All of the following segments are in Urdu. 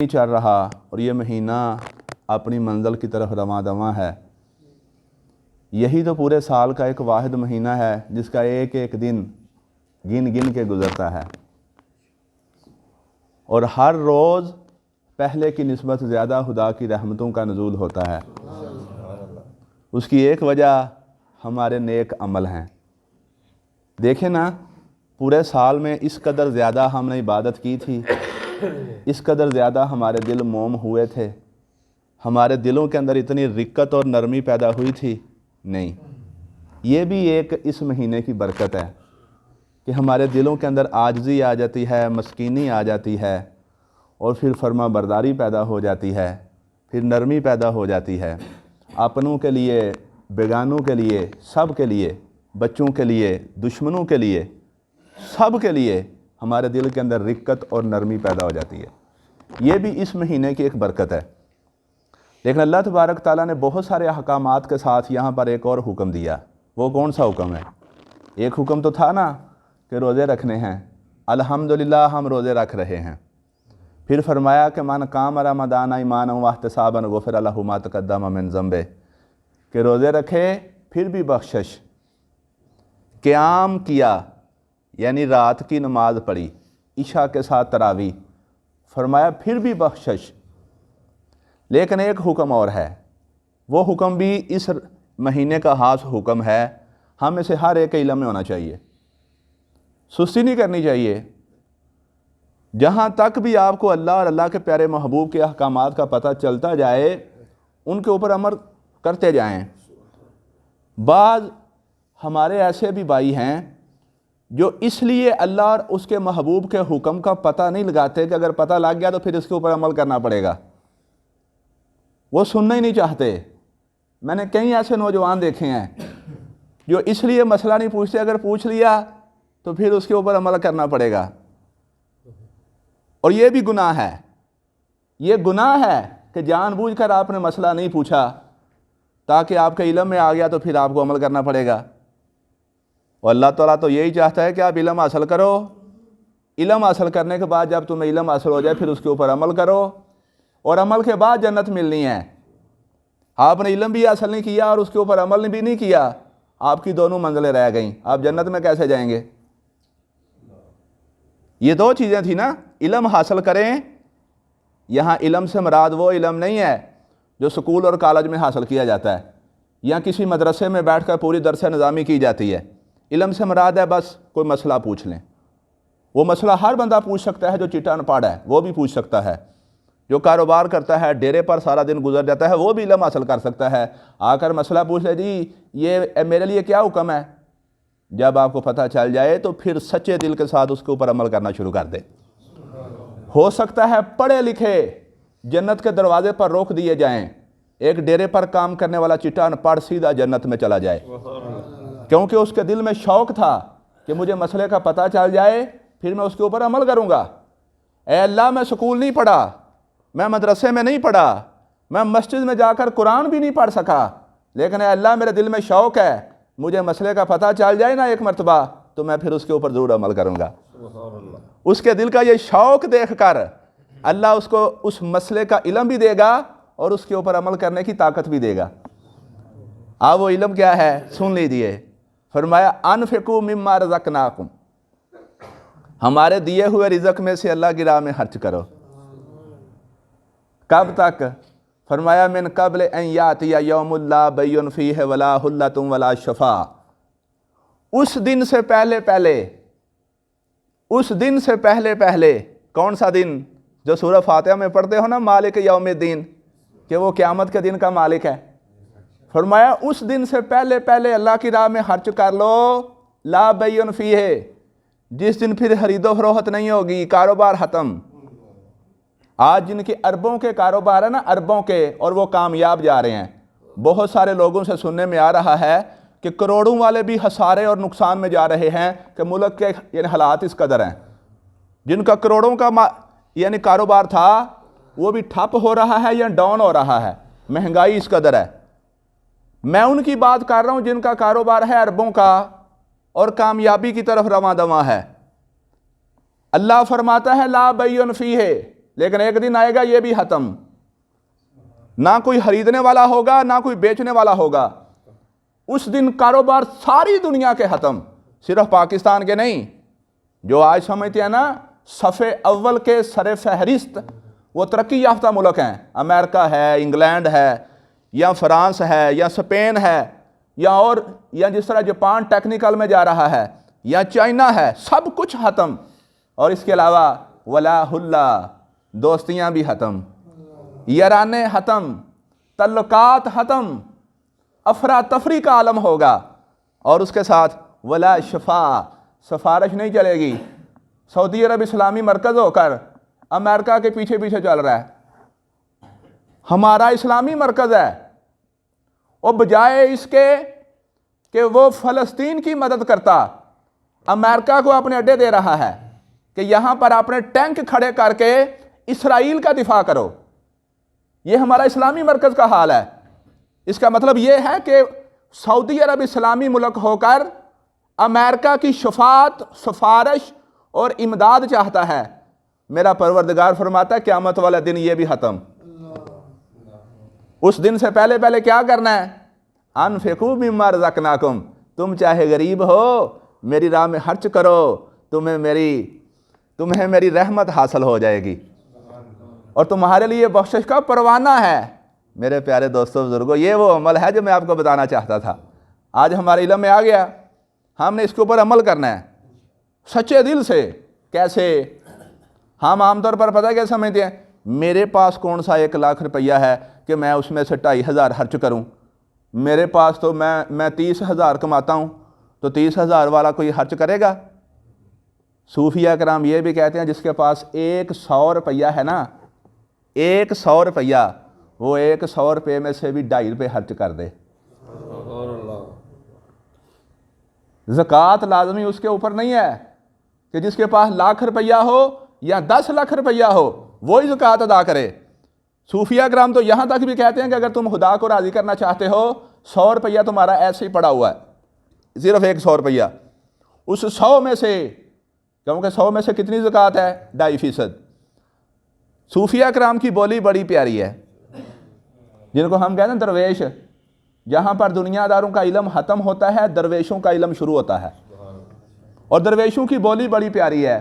نہیں چل رہا اور یہ مہینہ اپنی منزل کی طرف رواں دواں ہے۔ یہی تو پورے سال کا ایک واحد مہینہ ہے جس کا ایک ایک دن گن گن کے گزرتا ہے، اور ہر روز پہلے کی نسبت زیادہ خدا کی رحمتوں کا نزول ہوتا ہے۔ اس کی ایک وجہ ہمارے نیک عمل ہیں۔ دیکھیں نا، پورے سال میں اس قدر زیادہ ہم نے عبادت کی تھی، اس قدر زیادہ ہمارے دل موم ہوئے تھے، ہمارے دلوں کے اندر اتنی رقت اور نرمی پیدا ہوئی تھی؟ نہیں۔ یہ بھی ایک اس مہینے کی برکت ہے کہ ہمارے دلوں کے اندر عاجزی آ جاتی ہے، مسکینی آ جاتی ہے، اور پھر فرما برداری پیدا ہو جاتی ہے، پھر نرمی پیدا ہو جاتی ہے۔ اپنوں کے لیے، بیگانوں کے لیے، سب کے لیے، بچوں کے لیے، دشمنوں کے لیے، سب کے لیے ہمارے دل کے اندر رقت اور نرمی پیدا ہو جاتی ہے۔ یہ بھی اس مہینے کی ایک برکت ہے۔ لیکن اللہ تبارک تعالیٰ نے بہت سارے احکامات کے ساتھ یہاں پر ایک اور حکم دیا۔ وہ کون سا حکم ہے؟ ایک حکم تو تھا نا کہ روزے رکھنے ہیں، الحمدللہ ہم روزے رکھ رہے ہیں۔ پھر فرمایا کہ من قام رمضان ایمانا واحتسابا غفر لہ ما تقدم من ذنبہ، کہ روزے رکھے پھر بھی بخشش، قیام کیا یعنی رات کی نماز پڑھی، عشاء کے ساتھ تراویح، فرمایا پھر بھی بخشش۔ لیکن ایک حکم اور ہے، وہ حکم بھی اس مہینے کا خاص حکم ہے، ہم میں سے ہر ایک علم میں ہونا چاہیے، سستی نہیں کرنی چاہیے۔ جہاں تک بھی آپ کو اللہ اور اللہ کے پیارے محبوب کے احکامات کا پتہ چلتا جائے، ان کے اوپر عمل کرتے جائیں۔ بعض ہمارے ایسے بھی بھائی ہیں جو اس لیے اللہ اور اس کے محبوب کے حکم کا پتہ نہیں لگاتے کہ اگر پتہ لگ گیا تو پھر اس کے اوپر عمل کرنا پڑے گا، وہ سننا ہی نہیں چاہتے۔ میں نے کئی ایسے نوجوان دیکھے ہیں جو اس لیے مسئلہ نہیں پوچھتے، اگر پوچھ لیا تو پھر اس کے اوپر عمل کرنا پڑے گا، اور یہ بھی گناہ ہے۔ یہ گناہ ہے کہ جان بوجھ کر آپ نے مسئلہ نہیں پوچھا تاکہ آپ کے علم میں آ گیا تو پھر آپ کو عمل کرنا پڑے گا۔ اور اللہ تعالیٰ تو یہی چاہتا ہے کہ آپ علم حاصل کرو، علم حاصل کرنے کے بعد جب تمہیں علم حاصل ہو جائے پھر اس کے اوپر عمل کرو، اور عمل کے بعد جنت ملنی ہے۔ آپ نے علم بھی حاصل نہیں کیا اور اس کے اوپر عمل بھی نہیں کیا، آپ کی دونوں منزلیں رہ گئیں، آپ جنت میں کیسے جائیں گے؟ یہ دو چیزیں تھیں نا، علم حاصل کریں۔ یہاں علم سے مراد وہ علم نہیں ہے جو سکول اور کالج میں حاصل کیا جاتا ہے یا کسی مدرسے میں بیٹھ کر پوری درس نظامی کی جاتی ہے۔ علم سے مراد ہے بس کوئی مسئلہ پوچھ لیں۔ وہ مسئلہ ہر بندہ پوچھ سکتا ہے، جو چٹا ان پڑھ ہے وہ بھی پوچھ سکتا ہے، جو کاروبار کرتا ہے، ڈیرے پر سارا دن گزر جاتا ہے، وہ بھی علم حاصل کر سکتا ہے۔ آ کر مسئلہ پوچھ لے، جی یہ میرے لیے کیا حکم ہے؟ جب آپ کو پتہ چل جائے تو پھر سچے دل کے ساتھ اس کے اوپر عمل کرنا شروع کر دے۔ ہو سکتا ہے پڑھے لکھے جنت کے دروازے پر روک دیے جائیں، ایک ڈیرے پر کام کرنے والا چٹا ان پڑھ سیدھا جنت میں چلا جائے، کیونکہ اس کے دل میں شوق تھا کہ مجھے مسئلے کا پتہ چل جائے پھر میں اس کے اوپر عمل کروں گا۔ اے اللہ، میں سکول نہیں پڑھا، میں مدرسے میں نہیں پڑھا، میں مسجد میں جا کر قرآن بھی نہیں پڑھ سکا، لیکن اے اللہ میرے دل میں شوق ہے، مجھے مسئلے کا پتہ چل جائے نا ایک مرتبہ تو میں پھر اس کے اوپر ضرور عمل کروں گا۔ اس کے دل کا یہ شوق دیکھ کر اللہ اس کو اس مسئلے کا علم بھی دے گا اور اس کے اوپر عمل کرنے کی طاقت بھی دے گا۔ اب وہ علم کیا ہے سن لیجیے۔ فرمایا انفقوا مما رزقناکم، ہمارے دیے ہوئے رزق میں سے اللہ کی راہ میں خرچ کرو۔ کب تک؟ فرمایا من قبل ان یاتی یوم لا بیع فیہ ولا حلۃ ولا شفاء، اس دن سے پہلے پہلے، اس دن سے پہلے پہلے۔ کون سا دن؟ جو سورہ فاتحہ میں پڑھتے ہو نا، مالک یوم الدین، کہ وہ قیامت کے دن کا مالک ہے۔ فرمایا اس دن سے پہلے پہلے اللہ کی راہ میں خرچ کر لو، لا بیع فیہ، جس دن پھر خرید و فروخت نہیں ہوگی، کاروبار ختم۔ آج جن کے اربوں کے کاروبار ہے نا، اربوں کے، اور وہ کامیاب جا رہے ہیں، بہت سارے لوگوں سے سننے میں آ رہا ہے کہ کروڑوں والے بھی خسارے اور نقصان میں جا رہے ہیں کہ ملک کے یعنی حالات اس قدر ہیں۔ جن کا کروڑوں کا یعنی کاروبار تھا وہ بھی ٹھپ ہو رہا ہے یا ڈاؤن ہو رہا ہے، مہنگائی اس قدر ہے۔ میں ان کی بات کر رہا ہوں جن کا کاروبار ہے اربوں کا اور کامیابی کی طرف رواں دواں ہے۔ اللہ فرماتا ہے لا بیع فیہ، لیکن ایک دن آئے گا یہ بھی ختم، نہ کوئی خریدنے والا ہوگا نہ کوئی بیچنے والا ہوگا۔ اس دن کاروبار ساری دنیا کے ختم، صرف پاکستان کے نہیں۔ جو آج سمجھتے ہیں نا صفحے اول کے سر فہرست وہ ترقی یافتہ ملک ہیں، امریکہ ہے، انگلینڈ ہے، یا فرانس ہے، یا اسپین ہے، یا جس طرح جاپان ٹیکنیکل میں جا رہا ہے، یا چائنا ہے، سب کچھ ختم۔ اور اس کے علاوہ ولا اللہ، دوستیاں بھی ختم، یارانے ختم، تعلقات ختم، افراتفری کا عالم ہوگا۔ اور اس کے ساتھ ولا شفاء، سفارش نہیں چلے گی۔ سعودی عرب اسلامی مرکز ہو کر امریکہ کے پیچھے پیچھے چل رہا ہے، ہمارا اسلامی مرکز ہے، اور بجائے اس کے کہ وہ فلسطین کی مدد کرتا، امریکہ کو اپنے اڈے دے رہا ہے کہ یہاں پر اپنے ٹینک کھڑے کر کے اسرائیل کا دفاع کرو۔ یہ ہمارا اسلامی مرکز کا حال ہے۔ اس کا مطلب یہ ہے کہ سعودی عرب اسلامی ملک ہو کر امریکہ کی شفاعت، سفارش اور امداد چاہتا ہے۔ میرا پروردگار فرماتا ہے قیامت والا دن یہ بھی ختم۔ اس دن سے پہلے پہلے کیا کرنا ہے؟ انفقوا مما رزقناکم، تم چاہے غریب ہو میری راہ میں خرچ کرو، تمہیں میری رحمت حاصل ہو جائے گی، اور تمہارے لیے بخشش کا پروانہ ہے۔ میرے پیارے دوستوں بزرگوں، یہ وہ عمل ہے جو میں آپ کو بتانا چاہتا تھا۔ آج ہمارے علم میں آ گیا، ہم نے اس کے اوپر عمل کرنا ہے سچے دل سے۔ کیسے؟ ہم عام طور پر پتہ کیا سمجھتے ہیں، میرے پاس کون سا 1 لاکھ روپیہ ہے کہ میں اس میں سے 2,500 خرچ کروں، میرے پاس تو میں 30,000 کماتا ہوں، تو 30,000 والا کوئی خرچ کرے گا؟ صوفیہ کرام یہ بھی کہتے ہیں جس کے پاس 100 روپیہ ہے نا، 100 روپیہ، وہ 100 روپے میں سے بھی 2.5 روپے خرچ کر دے۔ زکوٰۃ لازمی اس کے اوپر نہیں ہے کہ جس کے پاس 1,00,000 روپیہ ہو یا 10 لاکھ روپیہ ہو وہی زکوٰۃ ادا کرے۔ صوفیہ کرام تو یہاں تک بھی کہتے ہیں کہ اگر تم خدا کو راضی کرنا چاہتے ہو، 100 روپیہ تمہارا ایسے ہی پڑا ہوا ہے، صرف 100 روپیہ، اس 100 میں سے، کیونکہ 100 میں سے کتنی زکوٰۃ ہے؟ 2.5%۔ صوفیہ کرام کی بولی بڑی پیاری ہے، جن کو ہم کہتے ہیں درویش۔ جہاں پر دنیا داروں کا علم ختم ہوتا ہے، درویشوں کا علم شروع ہوتا ہے، اور درویشوں کی بولی بڑی پیاری ہے۔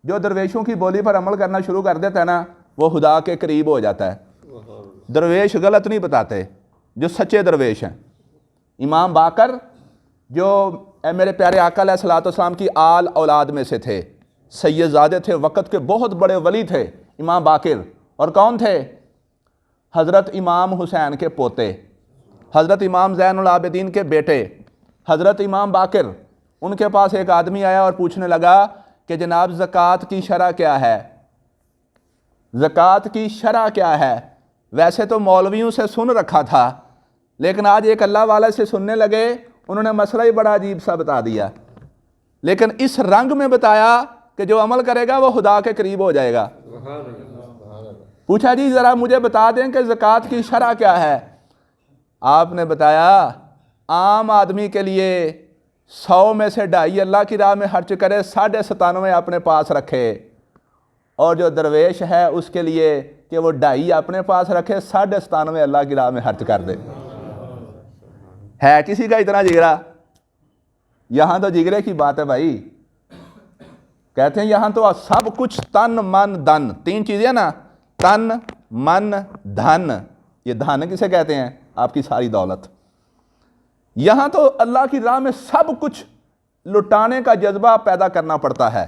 جو درویشوں کی بولی پر عمل کرنا شروع کر دیتا ہے نا، وہ خدا کے قریب ہو جاتا ہے۔ درویش غلط نہیں بتاتے، جو سچے درویش ہیں۔ امام باقر جو میرے پیارے آقا علیہ الصلوۃ والسلام کی آل اولاد میں سے تھے، سید زادے تھے، وقت کے بہت بڑے ولی تھے امام باقر۔ اور کون تھے؟ حضرت امام حسین کے پوتے، حضرت امام زین العابدین کے بیٹے، حضرت امام باقر۔ ان کے پاس ایک آدمی آیا اور پوچھنے لگا کہ جناب زکوٰۃ کی شرح کیا ہے؟ زکوٰۃ کی شرح کیا ہے؟ ویسے تو مولویوں سے سن رکھا تھا، لیکن آج ایک اللہ والا سے سننے لگے، انہوں نے مسئلہ ہی بڑا عجیب سا بتا دیا، لیکن اس رنگ میں بتایا کہ جو عمل کرے گا وہ خدا کے قریب ہو جائے گا۔ پوچھا جی ذرا مجھے بتا دیں کہ زکوٰۃ کی شرح کیا ہے؟ آپ نے بتایا عام آدمی کے لیے 100 میں سے 2.5 اللہ کی راہ میں خرچ کرے، 97.5 اپنے پاس رکھے، اور جو درویش ہے اس کے لیے کہ وہ 2.5 اپنے پاس رکھے، 97.5 اللہ کی راہ میں خرچ کر دے۔ ہے کسی کا اتنا جگرا؟ یہاں تو جگرے کی بات ہے بھائی۔ کہتے ہیں یہاں تو سب کچھ تن من دھن، 3 چیزیں نا، تن من دھن۔ یہ دھن کسے کہتے ہیں؟ آپ کی ساری دولت۔ یہاں تو اللہ کی راہ میں سب کچھ لٹانے کا جذبہ پیدا کرنا پڑتا ہے۔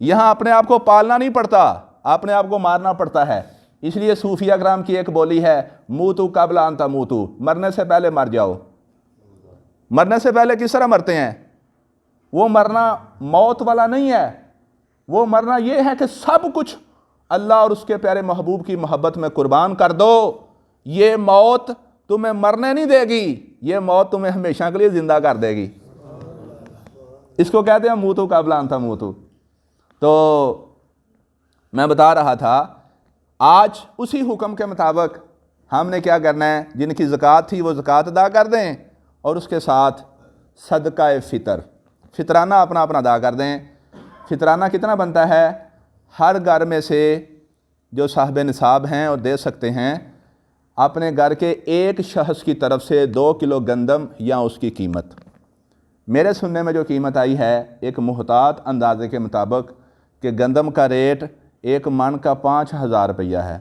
یہاں اپنے آپ کو پالنا نہیں پڑتا، اپنے آپ کو مارنا پڑتا ہے۔ اس لیے صوفیہ کرام کی ایک بولی ہے، موتو قبل ان تموتو، مرنے سے پہلے مر جاؤ۔ مرنے سے پہلے کس طرح مرتے ہیں؟ وہ مرنا موت والا نہیں ہے، وہ مرنا یہ ہے کہ سب کچھ اللہ اور اس کے پیارے محبوب کی محبت میں قربان کر دو۔ یہ موت تمہیں مرنے نہیں دے گی، یہ موت تمہیں ہمیشہ کے لیے زندہ کر دے گی۔ اس کو کہتے ہیں موتو قبل ان تموتو۔ تو میں بتا رہا تھا آج اسی حکم کے مطابق ہم نے کیا کرنا ہے، جن کی زکوٰۃ تھی وہ زکوٰۃ ادا کر دیں، اور اس کے ساتھ صدقہ فطرانہ اپنا ادا کر دیں۔ فطرانہ کتنا بنتا ہے؟ ہر گھر میں سے جو صاحب نصاب ہیں اور دے سکتے ہیں اپنے گھر کے ایک شخص کی طرف سے 2 کلو گندم یا اس کی قیمت. میرے سننے میں جو قیمت آئی ہے ایک محتاط اندازے کے مطابق کہ گندم کا ریٹ 1 من کا 5,000 روپیہ ہے.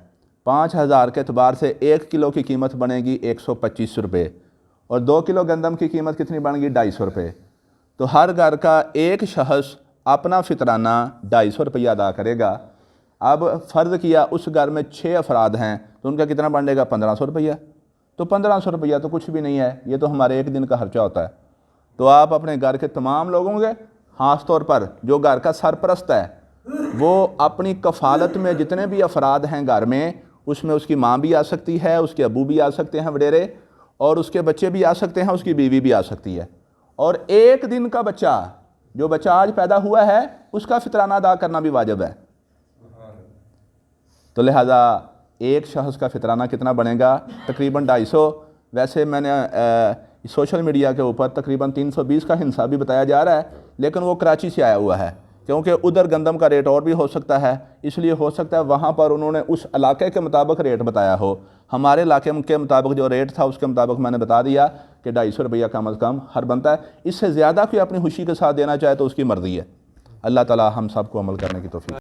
5,000 کے اعتبار سے 1 کلو کی قیمت بنے گی 125 روپے اور 2 کلو گندم کی قیمت کتنی بن گی 250 روپے. تو ہر گھر کا ایک شخص اپنا فطرانہ 250 روپیہ ادا کرے گا. اب فرض کیا اس گھر میں 6 افراد ہیں تو ان کا کتنا بنے گا 1,500 روپیہ. تو 1,500 روپیہ تو کچھ بھی نہیں ہے, یہ تو ہمارے ایک دن کا خرچہ ہوتا ہے. تو آپ اپنے گھر کے تمام لوگوں کے خاص طور پر جو گھر کا سرپرست ہے وہ اپنی کفالت میں جتنے بھی افراد ہیں گھر میں, اس میں اس کی ماں بھی آ سکتی ہے, اس کے ابو بھی آ سکتے ہیں وڈیرے, اور اس کے بچے بھی آ سکتے ہیں, اس کی بیوی بھی آ سکتی ہے. اور ایک دن کا بچہ جو بچہ آج پیدا ہوا ہے اس کا فطرانہ ادا کرنا بھی واجب ہے. تو لہٰذا ایک شخص کا فطرانہ کتنا بنے گا تقریباً 250. ویسے میں نے سوشل میڈیا کے اوپر تقریباً 320 کا حصہ بھی بتایا جا رہا ہے, لیکن وہ کراچی سے آیا ہوا ہے کیونکہ ادھر گندم کا ریٹ اور بھی ہو سکتا ہے, اس لیے ہو سکتا ہے وہاں پر انہوں نے اس علاقے کے مطابق ریٹ بتایا ہو. ہمارے علاقے کے مطابق جو ریٹ تھا اس کے مطابق میں نے بتا دیا کہ 250 روپیہ کم از کم ہر بنتا ہے. اس سے زیادہ کوئی اپنی خوشی کے ساتھ دینا چاہے تو اس کی مرضی ہے. اللہ تعالی ہم سب کو عمل کرنے کی توفیق